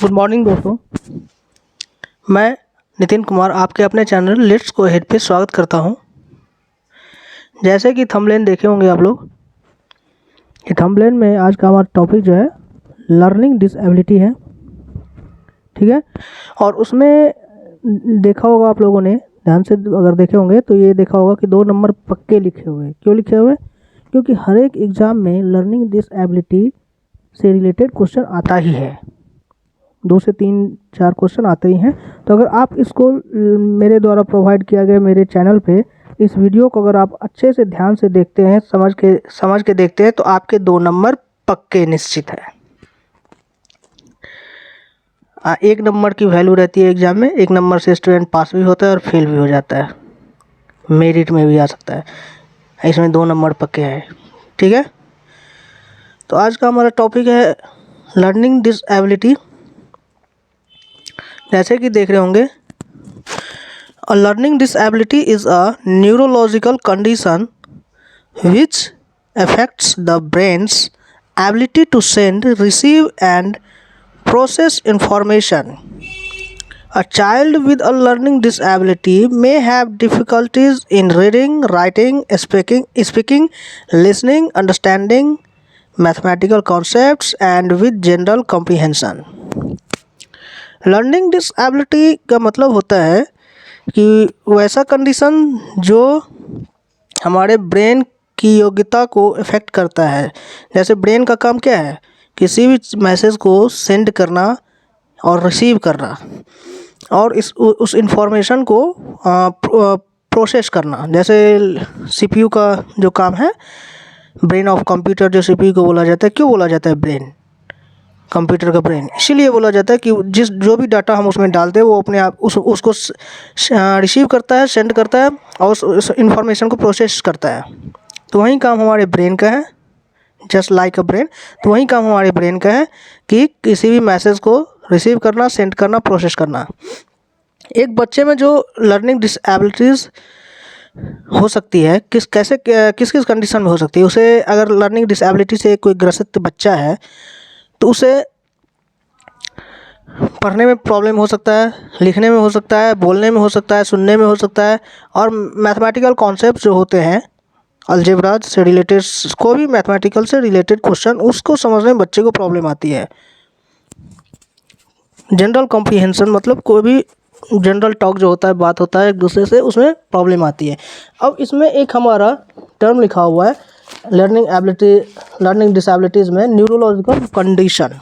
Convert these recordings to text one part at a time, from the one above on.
Good morning दोस्तों। मैं नितिन कुमार आपके अपने चैनल लेट्स गो अहेड पे स्वागत करता हूं। जैसे कि थंबनेल देखे होंगे आप लोग, ये थंबनेल में आज का हमारा टॉपिक जो है लर्निंग डिसेबिलिटी है, ठीक है। और उसमें देखा होगा आप लोगों ने, ध्यान से अगर देखे होंगे तो ये देखा होगा कि 2 नंबर पक्के लिखे हुए हैं। क्यों लिखे हुए? क्योंकि हर एक एग्ज़ाम में लर्निंग डिसेबिलिटी से रिलेटेड क्वेश्चन आता ही है, 2 से 3-4 क्वेश्चन आते ही हैं। तो अगर आप इसको मेरे द्वारा प्रोवाइड किया गया मेरे चैनल पे इस वीडियो को अगर आप अच्छे से ध्यान से देखते हैं, समझ के देखते हैं, तो आपके 2 नंबर पक्के निश्चित है। 1 नंबर की वैल्यू रहती है एग्ज़ाम में। 1 नंबर से स्टूडेंट पास भी होता है और फेल भी हो जाता है, मेरिट में भी आ सकता है। इसमें 2 नंबर पक्के हैं, ठीक है। तो आज का हमारा टॉपिक है लर्निंग डिसेबिलिटी। जैसे कि देख रहे होंगे, a learning disability is a neurological condition which affects the brain's ability to send, receive and process information. A child with a learning disability may have difficulties in reading, writing, speaking, listening, understanding mathematical concepts and with general comprehension. Learning disability का मतलब होता है कि वैसा condition जो हमारे brain की योग्यता को इफ़ेक्ट करता है। जैसे ब्रेन का काम क्या है? किसी भी मैसेज को सेंड करना और रिसीव करना और उस इंफॉर्मेशन को प्रोसेस करना। जैसे सीपीयू का जो काम है, ब्रेन ऑफ कंप्यूटर जो सीपीयू को बोला जाता है। क्यों बोला जाता है ब्रेन? कंप्यूटर का ब्रेन इसीलिए बोला जाता है कि जो भी डाटा हम उसमें डालते हैं वो अपने आप उसको रिसीव करता है, सेंड करता है और उस इंफॉर्मेशन को प्रोसेस करता है। तो वही काम हमारे ब्रेन का है, जस्ट लाइक अ ब्रेन। तो वही काम हमारे ब्रेन का है कि किसी भी मैसेज को रिसीव करना, सेंड करना, प्रोसेस करना। एक बच्चे में जो लर्निंग डिसेबिलिटीज़ हो सकती है, किस किस कंडीशन में हो सकती है? उसे अगर लर्निंग डिसेबिलिटी से कोई ग्रसित बच्चा है तो उसे पढ़ने में प्रॉब्लम हो सकता है, लिखने में हो सकता है, बोलने में हो सकता है, सुनने में हो सकता है। और मैथमेटिकल कॉन्सेप्ट जो होते हैं, अलजेब्रा से रिलेटेड, को भी मैथमेटिकल से रिलेटेड क्वेश्चन उसको समझने में बच्चे को प्रॉब्लम आती है। जनरल कॉम्प्रिहेंशन मतलब कोई भी जनरल टॉक जो होता है, बात होता है एक दूसरे से, उसमें प्रॉब्लम आती है। अब इसमें एक हमारा टर्म लिखा हुआ है लर्निंग डिसेबिलिटीज़ में न्यूरोलॉजिकल कंडीशन।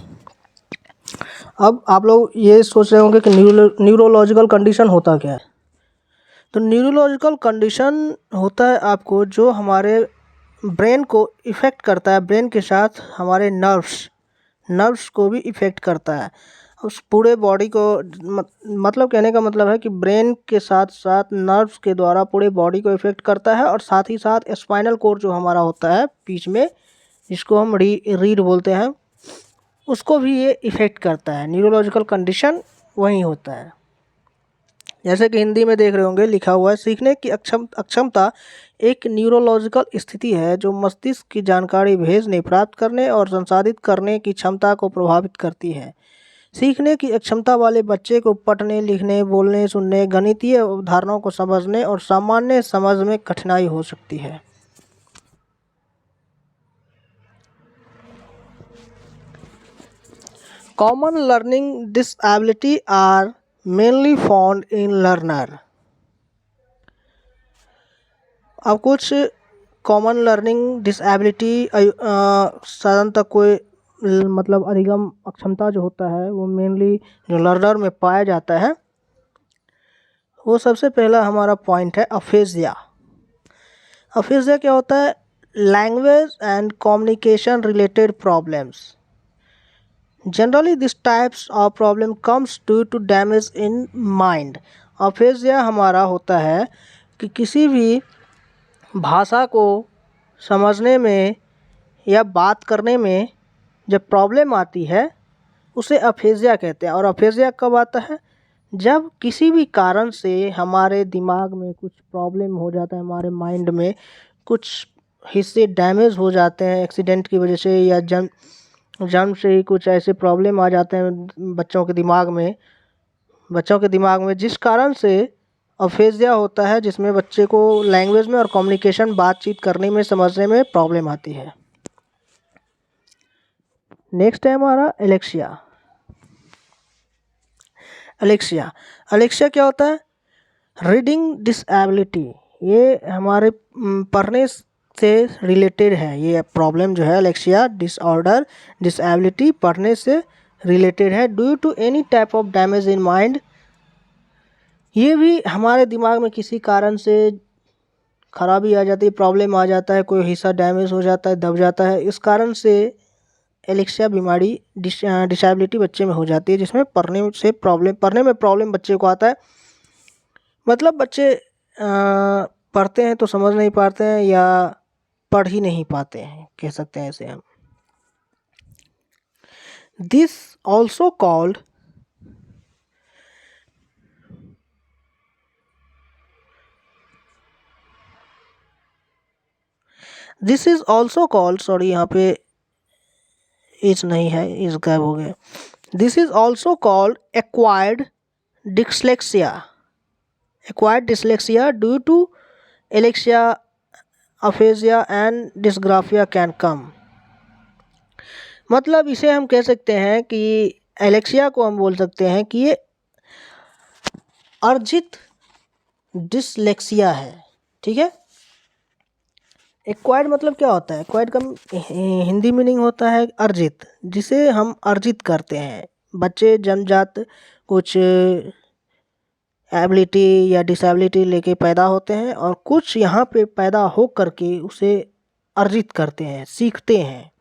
अब आप लोग ये सोच रहे होंगे कि न्यूरोलॉजिकल कंडीशन होता क्या है? तो न्यूरोलॉजिकल कंडीशन होता है आपको जो हमारे ब्रेन को इफ़ेक्ट करता है, ब्रेन के साथ हमारे नर्व्स को भी इफ़ेक्ट करता है। उस पूरे बॉडी को मतलब कहने का मतलब है कि ब्रेन के साथ साथ नर्व्स के द्वारा पूरे बॉडी को इफ़ेक्ट करता है। और साथ ही साथ स्पाइनल कोर्ड जो हमारा होता है बीच में, जिसको हम रीढ़ बोलते हैं, उसको भी ये इफ़ेक्ट करता है। न्यूरोलॉजिकल कंडीशन वही होता है। जैसे कि हिंदी में देख रहे होंगे लिखा हुआ है, सीखने की अक्षमता एक न्यूरोलॉजिकल स्थिति है जो मस्तिष्क की जानकारी भेजने, प्राप्त करने और संसाधित करने की क्षमता को प्रभावित करती है। सीखने की अक्षमता वाले बच्चे को पढ़ने, लिखने, बोलने, सुनने, गणितीय अवधारणाओं को समझने और सामान्य समझ में कठिनाई हो सकती है। Common learning disability are mainly found in learner. अब कुछ कॉमन लर्निंग डिसेबिलिटी साधारणतः कोई मतलब अधिगम अक्षमता जो होता है वो मेनली जो लर्नर में पाया जाता है, वो सबसे पहला हमारा पॉइंट है अफेजिया। अफेजिया क्या होता है? Language and communication related problems. Generally this types of problem comes due to damage in mind. Aphasia हमारा होता है कि किसी भी भाषा को समझने में या बात करने में जब प्रॉब्लम आती है उसे अफेजिया कहते हैं। और अफेजिया कब आता है? जब किसी भी कारण से हमारे दिमाग में कुछ प्रॉब्लम हो जाता है, हमारे माइंड में कुछ हिस्से डैमेज हो जाते हैं एक्सीडेंट की वजह से या जन्म से ही कुछ ऐसे प्रॉब्लम आ जाते हैं बच्चों के दिमाग में जिस कारण से अफेजिया होता है, जिसमें बच्चे को लैंग्वेज में और कम्युनिकेशन बातचीत करने में समझने में प्रॉब्लम आती है। नेक्स्ट है हमारा एलेक्सिया। एलेक्सिया क्या होता है? Reading disability. ये हमारे पढ़ने से रिलेटेड है। ये प्रॉब्लम जो है एलेक्सिया डिसऑर्डर डिसेबिलिटी पढ़ने से रिलेटेड है। Due to any type of damage in mind. ये भी हमारे दिमाग में किसी कारण से खराबी आ जाती है, प्रॉब्लम आ जाता है, कोई हिस्सा डैमेज हो जाता है, दब जाता है, इस कारण से एलेक्सिया बीमारी डिसेबिलिटी बच्चे में हो जाती है, जिसमें पढ़ने में प्रॉब्लम बच्चे को आता है। मतलब बच्चे पढ़ते हैं तो समझ नहीं पाते हैं या पढ़ ही नहीं पाते हैं, कह सकते हैं इसे हम। This also called this is also called, sorry यहाँ पे इज नहीं है, इज गायब हो गया। This is also called acquired dyslexia. Acquired dyslexia due to alexia aphasia and dysgraphia can come. मतलब इसे हम कह सकते हैं कि एलेक्सिया को हम बोल सकते हैं कि ये अर्जित डिसलेक्सिया है। ठीक है। एक्वायर्ड मतलब क्या होता है? एक्वायर्ड का हिंदी मीनिंग होता है अर्जित, जिसे हम अर्जित करते हैं। बच्चे जन्मजात कुछ एबिलिटी या डिसेबिलिटी लेके पैदा होते हैं और कुछ यहाँ पे पैदा हो करके उसे अर्जित करते हैं, सीखते हैं।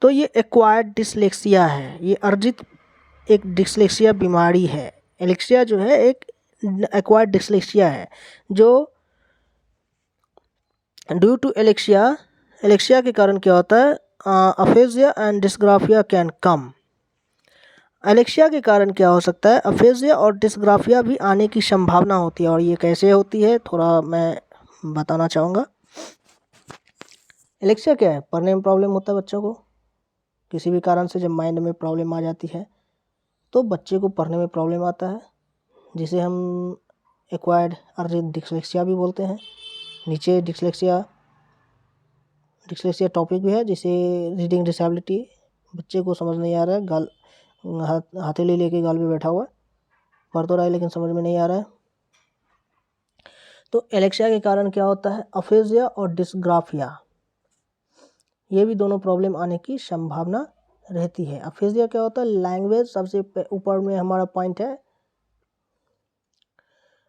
तो ये एक्वायर्ड डिसलेक्सिया है, ये अर्जित एक डिसलेक्सिया बीमारी है। एलेक्सिया जो है एक एक्वायर्ड डिसलेक्सिया है जो ड्यू टू एलेक्सिया के कारण क्या होता है? Aphasia and dysgraphia can come. Alexia के कारण क्या हो सकता है? अफेजिया और डिस्ग्राफिया भी आने की संभावना होती है। और ये कैसे होती है थोड़ा मैं बताना चाहूँगा। एलेक्सिया क्या है? पढ़ने में प्रॉब्लम होता है बच्चों को, किसी भी कारण से जब माइंड में प्रॉब्लम आ जाती है तो बच्चे को पढ़ने में प्रॉब्लम आता है, जिसे हम एक्वायर्ड अर्जित डिसलेक्सिया भी बोलते हैं। नीचे डिसलेक्सिया टॉपिक भी है, जिसे रीडिंग डिसेबिलिटी, बच्चे को समझ नहीं आ रहा है, हथेली लेके गाल पे बैठा हुआ है, पढ़ तो रहा है लेकिन समझ में नहीं आ रहा है। तो एलेक्सिया के कारण क्या होता है? अफेजिया और डिस्ग्राफिया, ये भी दोनों प्रॉब्लम आने की संभावना रहती है। अफेजिया क्या होता है? लैंग्वेज, सबसे ऊपर में हमारा पॉइंट है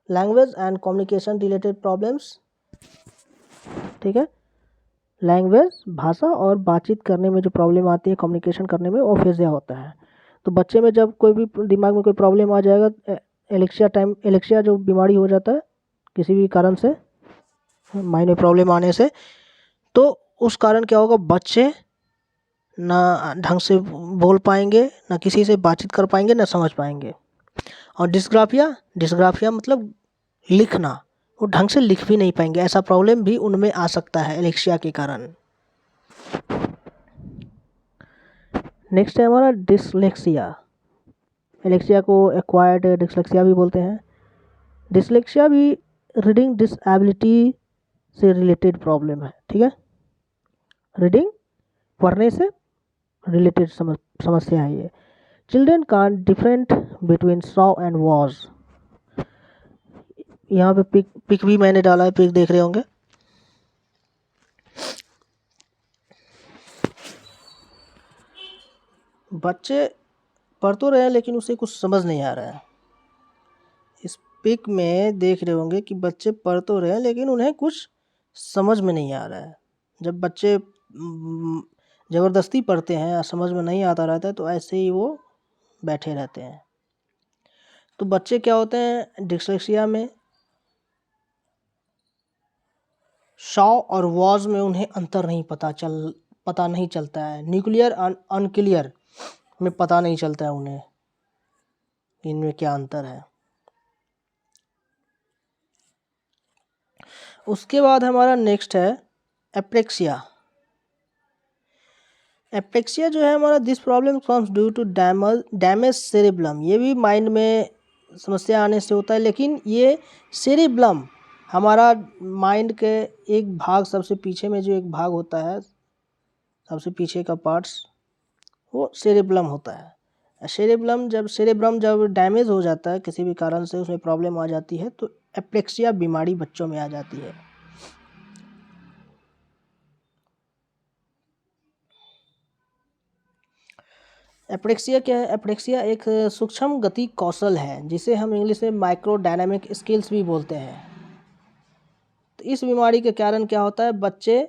language and communication related problems. ठीक है। लैंग्वेज, भाषा और बातचीत करने में जो प्रॉब्लम आती है, कम्युनिकेशन करने में, वो अफेजिया होता है। तो बच्चे में जब कोई भी दिमाग में कोई प्रॉब्लम आ जाएगा, एलेक्सिया जो बीमारी हो जाता है किसी भी कारण से, माइंड में प्रॉब्लम आने से, तो उस कारण क्या होगा? बच्चे ना ढंग से बोल पाएंगे, ना किसी से बातचीत कर पाएंगे, ना समझ पाएंगे। और डिस्ग्राफिया मतलब लिखना, वो ढंग से लिख भी नहीं पाएंगे। ऐसा प्रॉब्लम भी उनमें आ सकता है एलेक्सिया के कारण। नेक्स्ट है हमारा डिसलेक्सिया। एलेक्सिया को एक्वायर्ड डिसलेक्सिया भी बोलते हैं। डिसलेक्सिया भी रीडिंग डिसेबिलिटी से रिलेटेड प्रॉब्लम है। ठीक है। रीडिंग, पढ़ने से रिलेटेड समस्या है ये। Children can't different between saw and was. यहाँ पे पिक भी मैंने डाला है, पिक देख रहे होंगे। बच्चे पढ़ तो रहे हैं लेकिन उसे कुछ समझ नहीं आ रहा है। इस पिक में देख रहे होंगे कि बच्चे पढ़ तो रहे हैं लेकिन उन्हें कुछ समझ में नहीं आ रहा है। जब बच्चे ज़बरदस्ती पढ़ते हैं या समझ में नहीं आता रहता है तो ऐसे ही वो बैठे रहते हैं। तो बच्चे क्या होते हैं डिसलेक्सिया में? शॉ और वॉज में उन्हें अंतर नहीं पता नहीं चलता है। न्यूक्लियर अनक्लियर में पता नहीं चलता है उन्हें, इनमें क्या अंतर है। उसके बाद हमारा नेक्स्ट है एप्रेक्सिया। एप्लेक्सिया जो है हमारा, this problem comes due to damage cerebellum. ये भी माइंड में समस्या आने से होता है, लेकिन ये सेरेब्लम हमारा माइंड के एक भाग, सबसे पीछे में जो एक भाग होता है, सबसे पीछे का पार्ट्स, वो सेरेब्लम होता है। सेरेब्रम जब डैमेज हो जाता है किसी भी कारण से, उसमें प्रॉब्लम आ जाती है, तो एप्लेक्सिया बीमारी बच्चों में आ जाती है। एप्लेक्सिया क्या है? एप्लेक्सिया एक सूक्ष्म गति कौशल है, जिसे हम इंग्लिश में माइक्रो डायनामिक स्किल्स भी बोलते हैं। तो इस बीमारी के कारण क्या होता है, बच्चे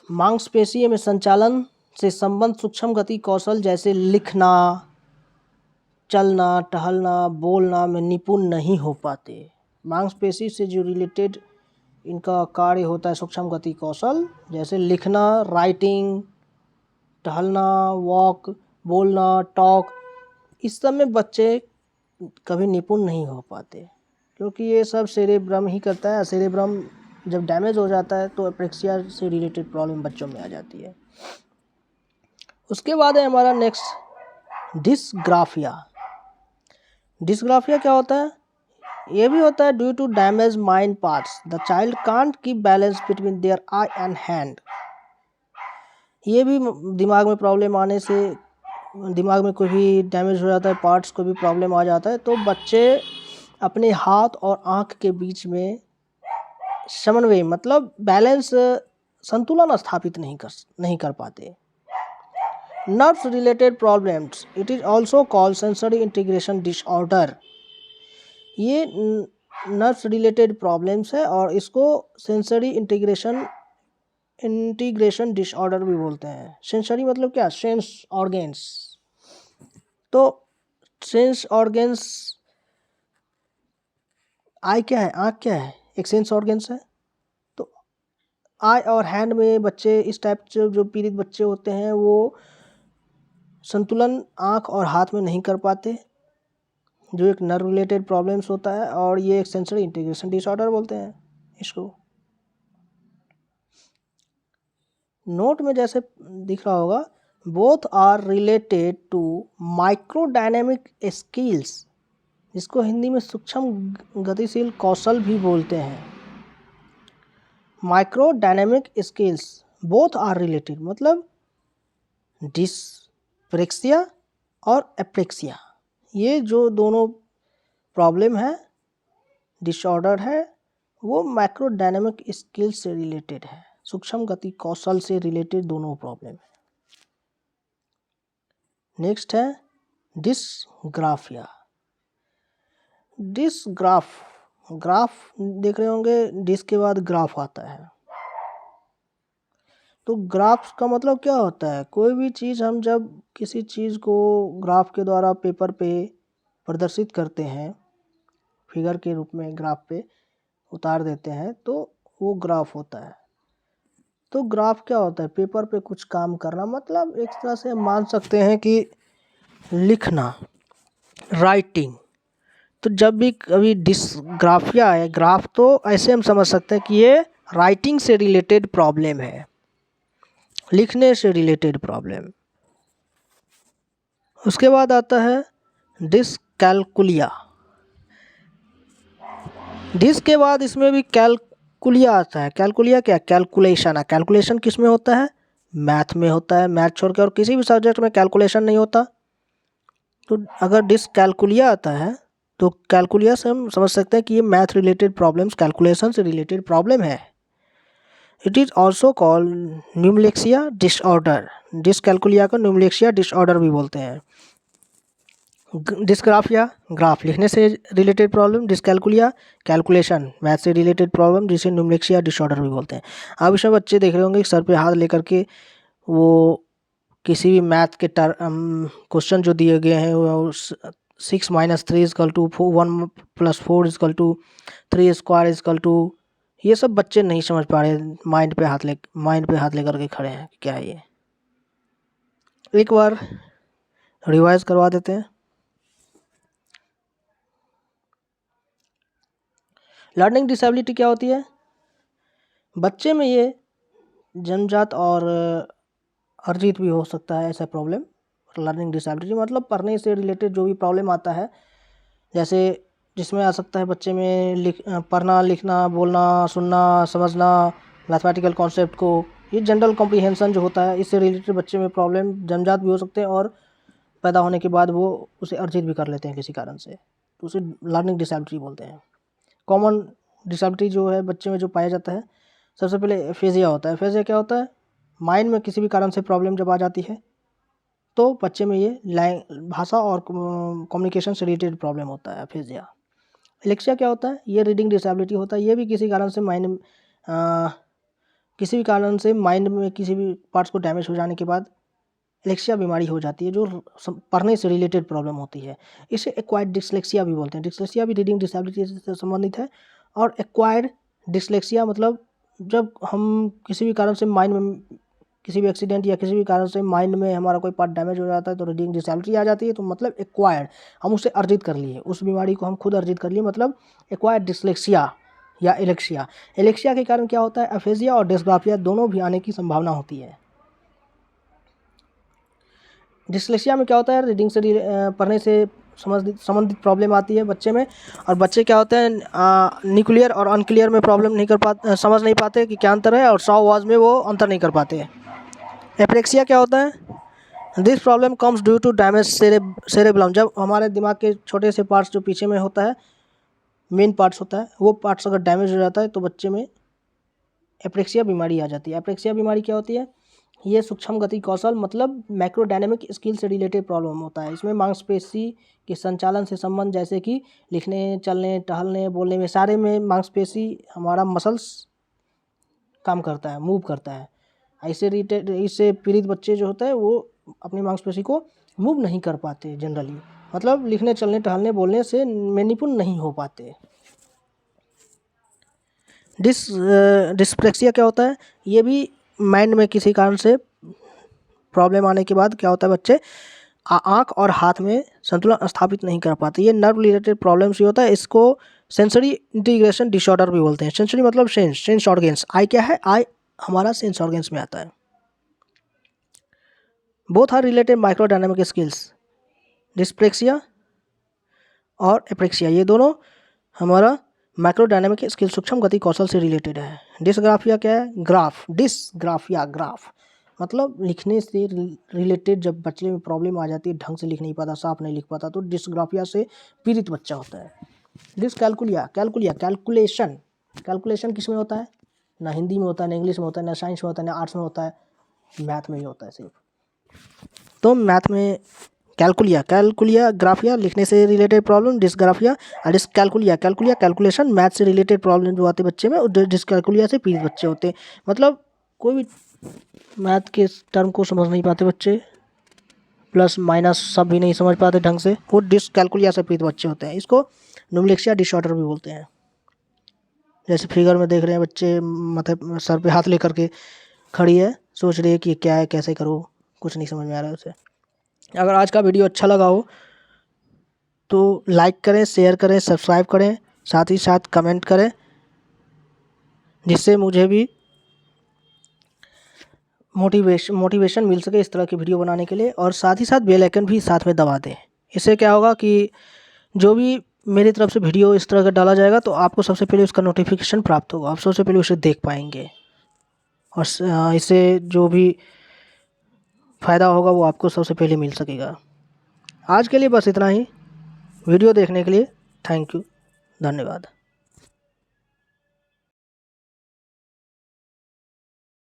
मांसपेशियों में संचालन से संबंध सूक्ष्म गति कौशल जैसे लिखना, चलना, टहलना, बोलना में निपुण नहीं हो पाते। मांसपेशी से जो रिलेटेड इनका कार्य होता है सूक्ष्म गति कौशल, जैसे लिखना, राइटिंग, टहलना, वॉक, बोलना, टॉक, इस सब में बच्चे कभी निपुण नहीं हो पाते, क्योंकि ये सब सेरेब्रम ही करता है। सेरेब्रम जब डैमेज हो जाता है तो एप्लेक्सिया से रिलेटेड प्रॉब्लम बच्चों में आ जाती है। उसके बाद है हमारा नेक्स्ट डिस्ग्राफिया। डिस्ग्राफिया क्या होता है? ये भी होता है due to damage mind parts, the child can't keep balance between their eye and hand. ये भी दिमाग में प्रॉब्लम आने से, दिमाग में कोई भी डैमेज हो जाता है, पार्ट्स को भी प्रॉब्लम आ जाता है, तो बच्चे अपने हाथ और आँख के बीच में समन्वय, मतलब बैलेंस, संतुलन स्थापित नहीं कर पाते। Nerves related problems, it is also called sensory integration disorder. ये नर्व्स रिलेटेड प्रॉब्लम्स है और इसको सेंसरी इंटीग्रेशन डिसऑर्डर भी बोलते हैं। सेंसरी मतलब क्या? Sense organs. तो सेंस ऑर्गेन्स, आई क्या है, आँख क्या है, एक सेंस ऑर्गेन्स है। तो आई और हैंड में बच्चे, इस टाइप से जो पीड़ित बच्चे होते हैं, वो संतुलन आँख और हाथ में नहीं कर पाते, जो एक नर्व रिलेटेड प्रॉब्लम्स होता है, और ये एक सेंसरी इंटीग्रेशन डिसऑर्डर बोलते हैं इसको। नोट में जैसे दिख रहा होगा, both are related to microdynamic skills, जिसको हिंदी में सूक्ष्म गतिशील कौशल भी बोलते हैं। Microdynamic skills both are related, मतलब डिस्प्रेक्सिया और एप्लेक्सिया, ये जो दोनों प्रॉब्लम है, डिसऑर्डर है, वो माइक्रोडायनेमिक स्किल से रिलेटेड है, सूक्ष्म गति कौशल से रिलेटेड दोनों प्रॉब्लम है। नेक्स्ट है डिस्ग्राफिया। ग्राफ देख रहे होंगे, डिस्क के बाद ग्राफ आता है। तो ग्राफ का मतलब क्या होता है? कोई भी चीज़, हम जब किसी चीज़ को ग्राफ के द्वारा पेपर पे प्रदर्शित करते हैं, फिगर के रूप में ग्राफ पे उतार देते हैं, तो वो ग्राफ होता है। तो ग्राफ क्या होता है? पेपर पे कुछ काम करना, मतलब एक तरह से हम मान सकते हैं कि लिखना, राइटिंग। तो जब भी कभी डिस्ग्राफिया है, ग्राफ, तो ऐसे हम समझ सकते हैं कि ये राइटिंग से रिलेटेड प्रॉब्लम है, लिखने से रिलेटेड प्रॉब्लम। उसके बाद आता है डिसकैलकुलिया। डिस के बाद इसमें भी कैलकुलिया आता है। कैलकुलिया क्या? कैलकुलेशन है। कैलकुलेशन किस में होता है? मैथ में होता है। मैथ छोड़ के और किसी भी सब्जेक्ट में कैलकुलेशन नहीं होता। तो अगर डिसकैलकुलिया आता है, तो कैलकुलिया से हम समझ सकते हैं कि ये मैथ रिलेटेड प्रॉब्लम्स, कैलकुलेशन से रिलेटेड प्रॉब्लम है। It is also called numlexia disorder. Dyscalculia को न्यूमलेक्सिया डिसऑर्डर भी बोलते हैं। डिस्ग्राफिया ग्राफ लिखने से related problem, dyscalculia calculation math से रिलेटेड प्रॉब्लम, जिसे न्यूमलेक्सिया डिसऑर्डर भी बोलते हैं। अब इसमें बच्चे देख रहे होंगे सर पे हाथ लेकर के वो किसी भी मैथ के क्वेश्चन जो दिए गए हैं, वो 6 - 3 = 1 + 4 = 3 स्क्वायर = ये सब बच्चे नहीं समझ पा रहे, माइंड पे हाथ लेकर के खड़े हैं, क्या है ये। एक बार रिवाइज करवा देते हैं। लर्निंग डिसेबिलिटी क्या होती है? बच्चे में ये जन्मजात और अर्जित भी हो सकता है ऐसा प्रॉब्लम। लर्निंग डिसेबिलिटी मतलब पढ़ने से रिलेटेड जो भी प्रॉब्लम आता है, जैसे जिसमें आ सकता है बच्चे में पढ़ना, लिखना, बोलना, सुनना, समझना, मैथमेटिकल कॉन्सेप्ट को, ये जनरल कॉम्प्रीहेंशन जो होता है, इससे रिलेटेड बच्चे में प्रॉब्लम जन्मजात भी हो सकते हैं और पैदा होने के बाद वो उसे अर्जित भी कर लेते हैं किसी कारण से, तो उसे लर्निंग डिसेबिलिटी बोलते हैं। कॉमन डिसेबिलिटी जो है बच्चे में जो पाया जाता है, सबसे पहले एफेजिया होता है। एफेजिया क्या होता है? माइंड में किसी भी कारण से प्रॉब्लम जब आ जाती है तो बच्चे में ये भाषा और कम्युनिकेशन से रिलेटेड प्रॉब्लम होता है एफेजिया। एलेक्सिया क्या होता है? ये रीडिंग डिसेबिलिटी होता है। ये भी किसी कारण से किसी भी कारण से माइंड में किसी भी पार्ट्स को डैमेज हो जाने के बाद एलेक्सिया बीमारी हो जाती है, जो पढ़ने से रिलेटेड प्रॉब्लम होती है। इसे एक्वायर्ड डिसलेक्सिया भी बोलते हैं। डिसलेक्सिया भी रीडिंग डिसेबिलिटी से संबंधित है। और एक्वायर्ड डिसलेक्सिया मतलब जब हम किसी भी कारण से माइंड में किसी भी एक्सीडेंट या किसी भी कारण से माइंड में हमारा कोई पार्ट डैमेज हो जाता है तो रीडिंग डिसेबिलिटी आ जाती है। तो मतलब एक्वायर्ड, हम उसे अर्जित कर लिए, उस बीमारी को हम खुद अर्जित कर लिए, मतलब एक्वायर्ड डिसलेक्सिया या एलेक्सिया। एलेक्सिया के कारण क्या होता है? एफेजिया और डिस्ग्राफिया दोनों भी आने की संभावना होती है। डिसलेक्सिया में क्या होता है? रीडिंग से पढ़ने से संबंधित प्रॉब्लम आती है बच्चे में, और बच्चे क्या होते हैं न्यूक्लियर और अनक्लियर में प्रॉब्लम नहीं कर पाते, समझ नहीं पाते कि क्या अंतर है, और सौ आवाज़ में वो अंतर नहीं कर पाते। एप्रेक्सिया क्या होता है? This problem comes due to damage cerebrum. जब हमारे दिमाग के छोटे से पार्ट्स जो पीछे में होता है, मेन पार्ट्स होता है, वो पार्ट्स अगर डैमेज हो जाता है तो बच्चे में एप्रेक्सिया बीमारी आ जाती है। एप्रेक्सिया बीमारी क्या होती है? ये सूक्ष्म गति कौशल मतलब माइक्रोडायनेमिक स्किल से रिलेटेड प्रॉब्लम होता है। इसमें मांसपेशी के संचालन से संबंध, जैसे कि लिखने, चलने, टहलने, बोलने में, सारे में मांसपेशी हमारा मसल्स काम करता है, मूव करता है। इससे पीड़ित बच्चे जो होता है वो अपनी मांसपेशी को मूव नहीं कर पाते जनरली, मतलब लिखने, चलने, टहलने, बोलने से में निपुण नहीं हो पाते। डिस्प्लेक्सिया क्या होता है? ये भी माइंड में किसी कारण से प्रॉब्लम आने के बाद क्या होता है, बच्चे आँख और हाथ में संतुलन स्थापित नहीं कर पाते। ये नर्व रिलेटेड प्रॉब्लम से होता है। इसको सेंसरी इंटीग्रेशन डिसऑर्डर भी बोलते हैं। सेंसरी मतलब सेंस ऑर्गेन्स। आई क्या है? आई हमारा सेंस ऑर्गेन्स में आता है। Both are related microdynamic skills. Dyspraxia और एप्रेक्सिया ये दोनों हमारा माइक्रोडायनामिक स्किल, सूक्ष्म गति कौशल से रिलेटेड है। डिसग्राफिया क्या है? ग्राफ, डिसग्राफिया ग्राफ मतलब लिखने से रिलेटेड जब बच्चे में प्रॉब्लम आ जाती है, ढंग से लिख नहीं पाता, साफ नहीं लिख पाता, तो डिसग्राफिया से पीड़ित बच्चा होता है। Dyscalculia, calculation. कैलकुलेशन किस में होता है? ना हिंदी में होता है, ना इंग्लिश में होता है, ना साइंस में होता है, ना आर्ट्स में होता है, मैथ में ही होता है सिर्फ। तो मैथ में कैलकुलिया ग्राफिया लिखने से रिलेटेड प्रॉब्लम, डिसग्राफिया। और कैलकुलेशन मैथ से रिलेटेड प्रॉब्लम जो आते बच्चे में, डिसकैलकुलिया से पीड़ित बच्चे होते हैं। मतलब कोई भी मैथ के टर्म को समझ नहीं पाते बच्चे, प्लस माइनस सब भी नहीं समझ पाते ढंग से, वो डिसकैलकुलिया से पीड़ित बच्चे होते हैं। इसको न्यूमैरेक्सिया डिसऑर्डर भी बोलते हैं। जैसे फिगर में देख रहे हैं बच्चे माथे सर पे हाथ लेकर के खड़ी है, सोच रही है कि क्या है, कैसे करो, कुछ नहीं समझ में आ रहा है उसे। अगर आज का वीडियो अच्छा लगा हो तो लाइक करें, शेयर करें, सब्सक्राइब करें, साथ ही साथ कमेंट करें, जिससे मुझे भी मोटिवेशन मिल सके इस तरह की वीडियो बनाने के लिए। और साथ ही साथ बेल आइकन भी साथ में दबा दें। इससे क्या होगा कि जो भी मेरी तरफ से वीडियो इस तरह का डाला जाएगा तो आपको सबसे पहले उसका नोटिफिकेशन प्राप्त होगा, आप सबसे पहले उसे देख पाएंगे, और इससे जो भी फ़ायदा होगा वो आपको सबसे पहले मिल सकेगा। आज के लिए बस इतना ही। वीडियो देखने के लिए थैंक यू, धन्यवाद।